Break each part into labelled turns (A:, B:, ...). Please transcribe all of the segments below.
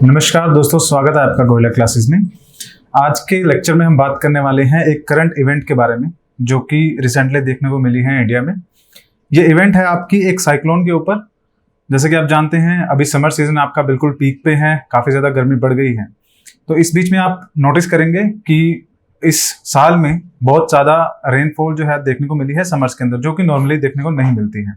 A: नमस्कार दोस्तों, स्वागत है आपका गोयला क्लासेस में। आज के लेक्चर में हम बात करने वाले हैं एक करंट इवेंट के बारे में जो कि रिसेंटली देखने को मिली है इंडिया में। ये इवेंट है आपकी एक साइक्लोन के ऊपर। जैसे कि आप जानते हैं अभी समर सीजन आपका बिल्कुल पीक पे है, काफ़ी ज़्यादा गर्मी बढ़ गई है। तो इस बीच में आप नोटिस करेंगे कि इस साल में बहुत ज़्यादा रेनफॉल जो है देखने को मिली है समर्स के अंदर, जो कि नॉर्मली देखने को नहीं मिलती है।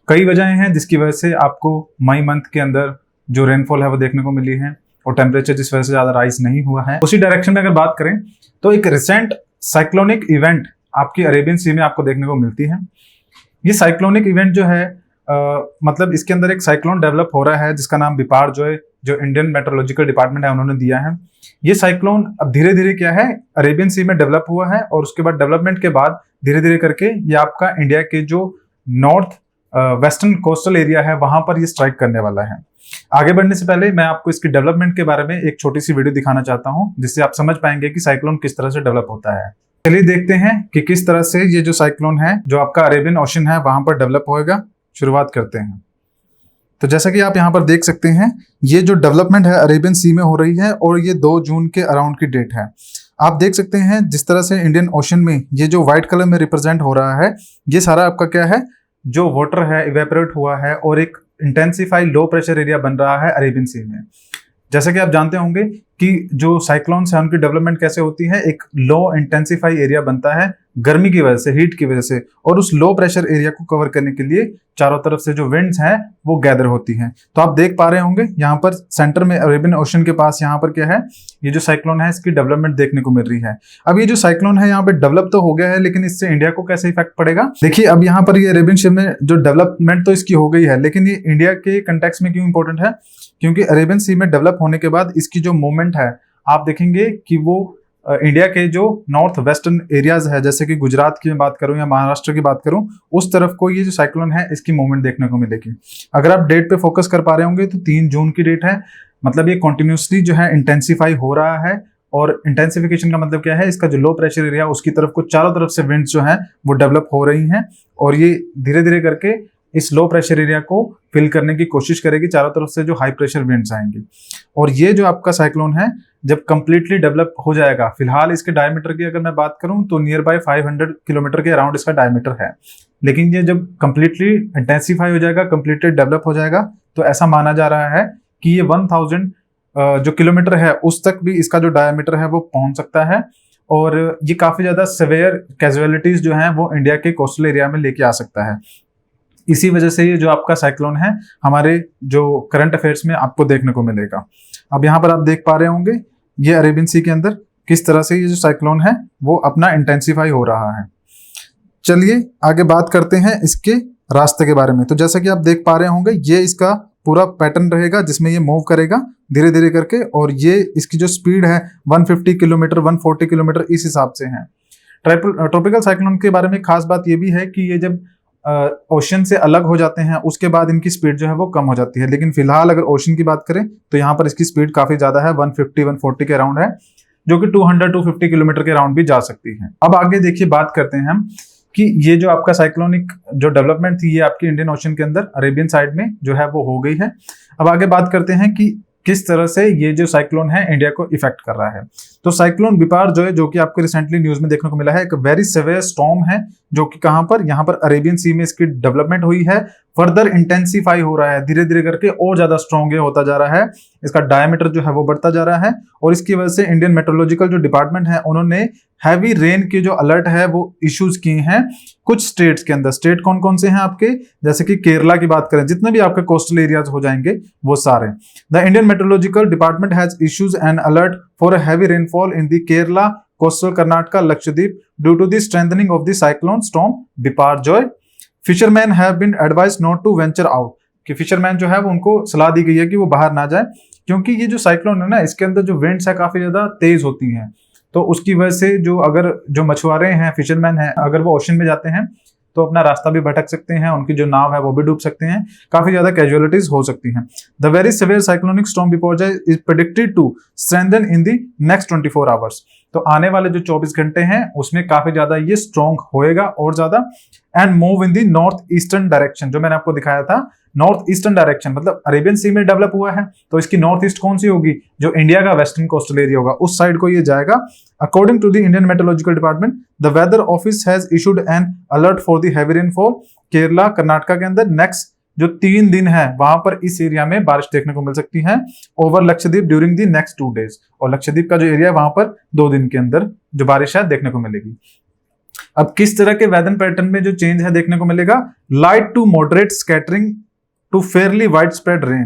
A: कई वजहें हैं जिसकी वजह से आपको मई मंथ के अंदर जो रेनफॉल है वो देखने को मिली है और टेम्परेचर जिस वजह से ज़्यादा राइज नहीं हुआ है। उसी डायरेक्शन में अगर बात करें तो एक रिसेंट साइक्लोनिक इवेंट आपकी अरेबियन सी में आपको देखने को मिलती है। ये साइक्लोनिक इवेंट जो है मतलब इसके अंदर एक साइक्लोन डेवलप हो रहा है जिसका नाम बिपारजॉय, जो इंडियन मेट्रोलॉजिकल डिपार्टमेंट है उन्होंने दिया है। ये साइक्लोन अब धीरे धीरे क्या है अरेबियन सी में डेवलप हुआ है और उसके बाद डेवलपमेंट के बाद धीरे धीरे करके ये आपका इंडिया के जो नॉर्थ वेस्टर्न कोस्टल एरिया है वहां पर ये स्ट्राइक करने वाला है। आगे बढ़ने से पहले मैं आपको इसकी डेवलपमेंट के बारे में एक छोटी सी वीडियो दिखाना चाहता हूं जिससे आप समझ पाएंगे कि साइक्लोन किस तरह से डेवलप होता है। चलिए देखते हैं कि किस तरह से ये जो साइक्लोन है जो आपका अरेबियन ओशन है वहां पर डेवलप होएगा। शुरुआत करते हैं। तो जैसा कि आप यहाँ पर देख सकते हैं ये जो डेवलपमेंट है अरेबियन सी में हो रही है और ये 2 जून के अराउंड की डेट है। आप देख सकते हैं जिस तरह से इंडियन ओशन में ये जो व्हाइट कलर में रिप्रेजेंट हो रहा है ये सारा आपका क्या है, जो वाटर है इवेपोरेट हुआ है और एक इंटेंसिफाई लो प्रेशर एरिया बन रहा है अरेबियन सी में। जैसा कि आप जानते होंगे कि जो साइक्लोन्स है उनकी डेवलपमेंट कैसे होती है, एक लो इंटेंसिफाई एरिया बनता है गर्मी की वजह से, हीट की वजह से, और उस लो प्रेशर एरिया को कवर करने के लिए चारों तरफ से जो विंड्स हैं वो गैदर होती हैं। तो आप देख पा रहे होंगे यहाँ पर सेंटर में अरेबियन ओशन के पास यहाँ पर क्या है, ये जो साइक्लोन है इसकी डेवलपमेंट देखने को मिल रही है। अब ये जो साइक्लोन है यहाँ पे डेवलप तो हो गया है लेकिन इससे इंडिया को कैसे इफेक्ट पड़ेगा। देखिए अब यहाँ पर ये अरेबियन सी में जो डेवलपमेंट तो इसकी हो गई है लेकिन ये इंडिया के कंटेक्स्ट में क्यों इंपॉर्टेंट है, क्योंकि अरेबियन सी में डेवलप होने के बाद इसकी जो मूवमेंट है आप देखेंगे कि वो इंडिया के जो नॉर्थ वेस्टर्न एरियाज है, जैसे कि गुजरात की बात करूं या महाराष्ट्र की बात करूं, उस तरफ को ये जो साइक्लोन है इसकी मूवमेंट देखने को मिलेगी। अगर आप डेट पे फोकस कर पा रहे होंगे तो 3 जून की डेट है। मतलब ये कंटिन्यूसली जो है इंटेंसिफाई हो रहा है और इंटेंसिफिकेशन का मतलब क्या है, इसका जो लो प्रेशर एरिया उसकी तरफ को चारों तरफ से विंड्स जो है वो डेवलप हो रही हैं और ये धीरे धीरे करके इस लो प्रेशर एरिया को फिल करने की कोशिश करेगी। चारों तरफ से जो हाई प्रेशर विंड्स आएंगे और ये जो आपका साइक्लोन है जब कंप्लीटली डेवलप हो जाएगा, फिलहाल इसके डायमीटर की अगर मैं बात करूं तो नियर बाय 500 किलोमीटर के अराउंड इसका डायमीटर है, लेकिन ये जब कंप्लीटली इंटेंसिफाई हो जाएगा, कंप्लीटली डेवलप हो जाएगा तो ऐसा माना जा रहा है कि ये 1000 जो किलोमीटर है उस तक भी इसका जो डायमीटर है वो पहुंच सकता है और ये काफी ज्यादा सिवियर कैजुअलिटीज जो है वो इंडिया के कोस्टल एरिया में लेके आ सकता है। इसी वजह से ये जो आपका साइक्लोन है हमारे जो करंट अफेयर्स में आपको देखने को मिलेगा। अब यहाँ पर आप देख पा रहे होंगे ये अरेबियन सी के अंदर किस तरह से ये जो साइक्लोन है वो अपना इंटेंसिफाई हो रहा है। चलिए आगे बात करते हैं इसके रास्ते के बारे में। तो जैसा कि आप देख पा रहे होंगे ये इसका पूरा पैटर्न रहेगा जिसमें ये मूव करेगा धीरे धीरे करके और ये इसकी जो स्पीड है 150 किलोमीटर 140 किलोमीटर इस हिसाब से है। ट्रॉपिकल साइक्लोन के बारे में खास बात ये भी है कि ये जब ओशन से अलग हो जाते हैं उसके बाद इनकी स्पीड जो है वो कम हो जाती है, लेकिन फिलहाल अगर ओशन की बात करें तो यहाँ पर इसकी स्पीड काफी ज्यादा है, 150-140 के अराउंड है, जो कि 200-250 किलोमीटर के अराउंड भी जा सकती है। अब आगे देखिए बात करते हैं हम कि ये जो आपका साइक्लोनिक जो डेवलपमेंट थी ये आपकी इंडियन ओशन के अंदर अरेबियन साइड में जो है वो हो गई है। अब आगे बात करते हैं कि किस तरह से ये जो साइक्लोन है इंडिया को इफेक्ट कर रहा है। तो साइक्लोन बिपारजॉय जो कि आपको रिसेंटली न्यूज में देखने को मिला है, एक वेरी सिवियर स्टॉर्म है जो कि कहां पर, यहाँ पर अरेबियन सी में इसकी डेवलपमेंट हुई है, फर्दर इंटेंसिफाई हो रहा है, धीरे धीरे करके और ज्यादा स्ट्रॉन्ग होता जा रहा है, इसका डायमीटर जो है वो बढ़ता जा रहा है और इसकी वजह से इंडियन मेट्रोलॉजिकल जो डिपार्टमेंट है उन्होंने हैवी रेन के जो अलर्ट है वो इश्यूज किए हैं कुछ स्टेट्स के अंदर। स्टेट कौन कौन से हैं आपके, जैसे कि केरला की बात करें, जितने भी आपके कोस्टल एरियाज हो जाएंगे वो सारे। The Indian meteorological department has issues an alert for a heavy rainfall in the Kerala, coastal Karnataka, Lakshadweep due to the strengthening of the cyclone storm Biparjoy. Fisherman have been advised not to venture out, कि fisherman जो है वो उनको सलाह दी गई है कि वो बाहर ना जाए, क्योंकि ये जो साइक्लोन है ना इसके अंदर जो विंड्स है काफी ज्यादा तेज होती हैं, तो उसकी वजह से जो मछुआरे हैं, फिशरमैन हैं, अगर वो ओशन में जाते हैं तो अपना रास्ता भी भटक सकते हैं, उनकी जो नाव है वो भी डूब सकते हैं, काफी ज्यादा कैजुअलिटीज हो सकती हैं। The very severe cyclonic storm Biparjoy is predicted to strengthen in the next 24 hours. तो आने वाले जो 24 घंटे हैं उसमें काफी ज्यादा ये स्ट्रॉन्ग होएगा और ज्यादा, and move in the north eastern direction. जो मैंने आपको दिखाया था नॉर्थ ईस्टर्न डायरेक्शन मतलब अरेबियन सी में डेवलप हुआ है, तो इसकी नॉर्थ ईस्ट कौन सी होगी, जो इंडिया का वेस्टर्न कोस्टल एरिया होगा उस साइड को ये जाएगा। According to the Indian meteorological department the weather office has issued an alert for the heavy rainfall Kerala Karnataka के अंदर नेक्स्ट जो 3 दिन है वहां पर इस एरिया में बारिश देखने को मिल सकती है over Lakshadweep during the next 2 days. और लक्षद्वीप का जो एरिया है वहां पर 2 दिन के अंदर जो बारिश है देखने को मिलेगी। अब किस तरह के वेदर पैटर्न में जो चेंज है देखने को मिलेगा, light to moderate scattering to fairly widespread rain,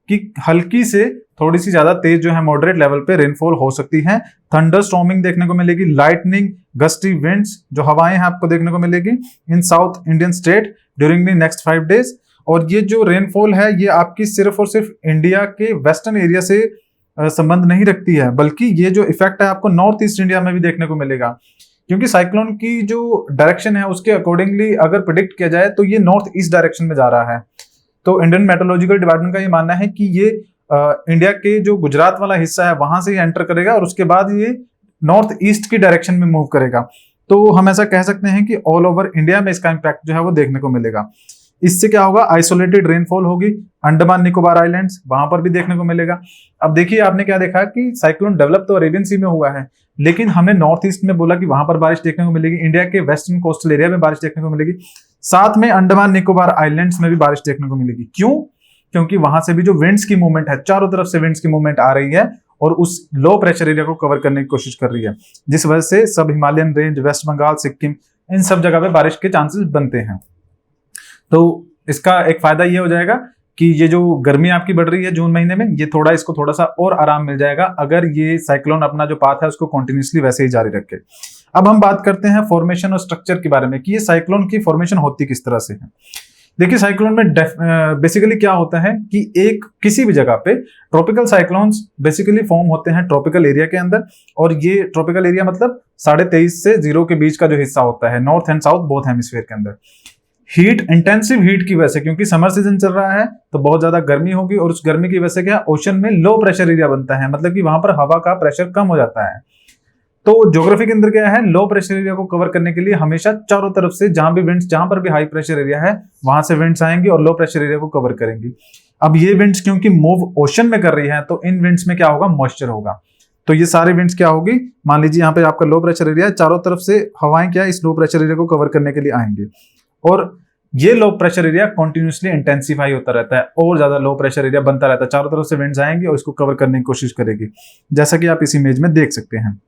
A: कि हल्की से थोड़ी सी ज्यादा तेज जो है मॉडरेट लेवल पे रेनफॉल हो सकती है। थंडर स्टॉर्मिंग देखने को मिलेगी, लाइटनिंग गस्टी विंड्स जो हवाएं हैं आपको देखने को मिलेगी in south Indian state during the next 5 days. और ये जो रेनफॉल है ये आपकी सिर्फ और सिर्फ इंडिया के वेस्टर्न एरिया से संबंध नहीं रखती है, बल्कि ये जो इफेक्ट है आपको नॉर्थ ईस्ट इंडिया में भी देखने को मिलेगा, क्योंकि साइक्लोन की जो डायरेक्शन है उसके अकॉर्डिंगली अगर प्रिडिक्ट किया जाए तो ये नॉर्थ ईस्ट डायरेक्शन में जा रहा है। तो इंडियन मेट्रोलॉजिकल डिपार्टमेंट का ये मानना है कि ये इंडिया के जो गुजरात वाला हिस्सा है वहां से ये एंटर करेगा और उसके बाद ये नॉर्थ ईस्ट की डायरेक्शन में मूव करेगा। तो हम ऐसा कह सकते हैं कि ऑल ओवर इंडिया में इसका इंपैक्ट जो है वो देखने को मिलेगा। इससे क्या होगा, आइसोलेटेड रेनफॉल होगी अंडमान निकोबार आइलैंड्स वहां पर भी देखने को मिलेगा। अब देखिए आपने क्या देखा कि साइक्लोन डेवलप तो अरेबियन सी में हुआ है, लेकिन हमने नॉर्थ ईस्ट में बोला कि वहां पर बारिश देखने को मिलेगी, इंडिया के वेस्टर्न कोस्टल एरिया में बारिश देखने को मिलेगी, साथ में अंडमान निकोबार आइलैंड्स में भी बारिश देखने को मिलेगी। क्यों? क्योंकि वहां से भी जो विंड्स की मूवमेंट है, चारों तरफ से विंड्स की मूवमेंट आ रही है और उस लो प्रेशर एरिया को कवर करने की कोशिश कर रही है, जिस वजह से सब हिमालयन रेंज, वेस्ट बंगाल, सिक्किम, इन सब जगह पे बारिश के चांसेस बनते हैं। तो इसका एक फायदा ये हो जाएगा कि ये जो गर्मी आपकी बढ़ रही है जून महीने में, ये इसको थोड़ा सा और आराम मिल जाएगा अगर ये साइक्लोन अपना जो पाथ है उसको कंटिन्यूअसली वैसे ही जारी रखे। अब हम बात करते हैं फॉर्मेशन और स्ट्रक्चर के बारे में कि ये साइक्लोन की फॉर्मेशन होती किस तरह से है। देखिए साइक्लोन में बेसिकली क्या होता है कि किसी भी जगह पे ट्रॉपिकल साइक्लोन्स बेसिकली फॉर्म होते हैं ट्रॉपिकल एरिया के अंदर, और ये ट्रॉपिकल एरिया मतलब 23.5 से 0 के बीच का जो हिस्सा होता है north and south both hemisphere के अंदर। हीट, इंटेंसिव हीट की वजह से, क्योंकि समर सीजन चल रहा है तो बहुत ज्यादा गर्मी होगी और उस गर्मी की वजह से क्या ओशन में लो प्रेशर एरिया बनता है, मतलब कि वहां पर हवा का प्रेशर कम हो जाता है। तो ज्योग्राफी के अंदर क्या है, लो प्रेशर एरिया को कवर करने के लिए हमेशा चारों तरफ से जहां पर भी हाई प्रेशर एरिया है वहां से विंड्स आएंगी और लो प्रेशर एरिया को कवर करेंगी। अब ये विंड्स क्योंकि मूव ओशन में कर रही है तो इन विंड्स में क्या होगा, मॉइस्चर होगा। तो ये सारी विंड्स क्या होगी, मान लीजिए यहाँ पे आपका लो प्रेशर एरिया है, चारों तरफ से हवाएं क्या इस लो प्रेशर एरिया को कवर करने के लिए आएंगे और ये low pressure area continuously intensify होता रहता है और ज्यादा लो प्रेशर एरिया बनता रहता है, चारों तरफ से विंड्स आएंगी और इसको कवर करने की कोशिश करेगी, जैसा कि आप इस इमेज में देख सकते हैं।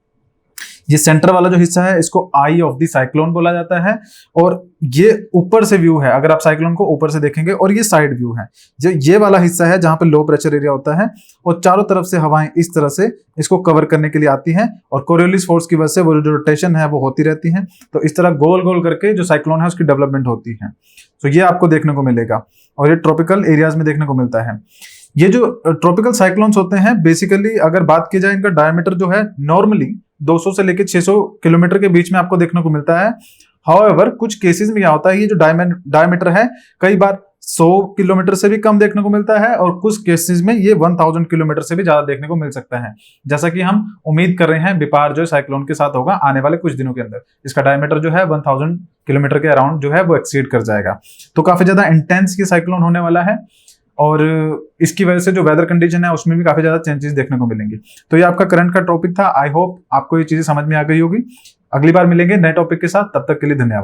A: ये सेंटर वाला जो हिस्सा है इसको आई ऑफ द साइक्लोन बोला जाता है और ये ऊपर से व्यू है, अगर आप साइक्लोन को ऊपर से देखेंगे, और ये साइड व्यू है। जो ये वाला हिस्सा है जहां पे लो प्रेशर एरिया होता है और चारों तरफ से हवाएं इस तरह से इसको कवर करने के लिए आती हैं और कोरियोलिस फोर्स की वजह से वो जो रोटेशन है वो होती रहती है, तो इस तरह गोल गोल करके जो साइक्लोन है उसकी डेवलपमेंट होती है। तो ये आपको देखने को मिलेगा और ये ट्रॉपिकल एरियाज में देखने को मिलता है। ये जो ट्रॉपिकल साइक्लोन्स होते हैं बेसिकली अगर बात की जाए इनका डायमीटर जो है नॉर्मली 200 से लेकर 600 किलोमीटर के बीच में आपको देखने को मिलता है। हाउएवर कुछ केसेस में क्या होता है, ये जो डायमीटर है कई बार 100 किलोमीटर से भी कम देखने को मिलता है और कुछ केसेस में ये 1000 किलोमीटर से भी ज्यादा देखने को मिल सकता है, जैसा कि हम उम्मीद कर रहे हैं बिपार जो साइक्लोन के साथ होगा आने वाले कुछ दिनों के अंदर। इसका डायमीटर जो है 1000 किलोमीटर के अराउंड जो है वो एक्सीड कर जाएगा। तो काफी ज्यादा इंटेंस ये साइक्लोन होने वाला है और इसकी वजह से जो वेदर कंडीशन है उसमें भी काफी ज्यादा चेंजेस देखने को मिलेंगे। तो ये आपका करंट का टॉपिक था। आई होप आपको ये चीजें समझ में आ गई होगी। अगली बार मिलेंगे नए टॉपिक के साथ, तब तक के लिए धन्यवाद।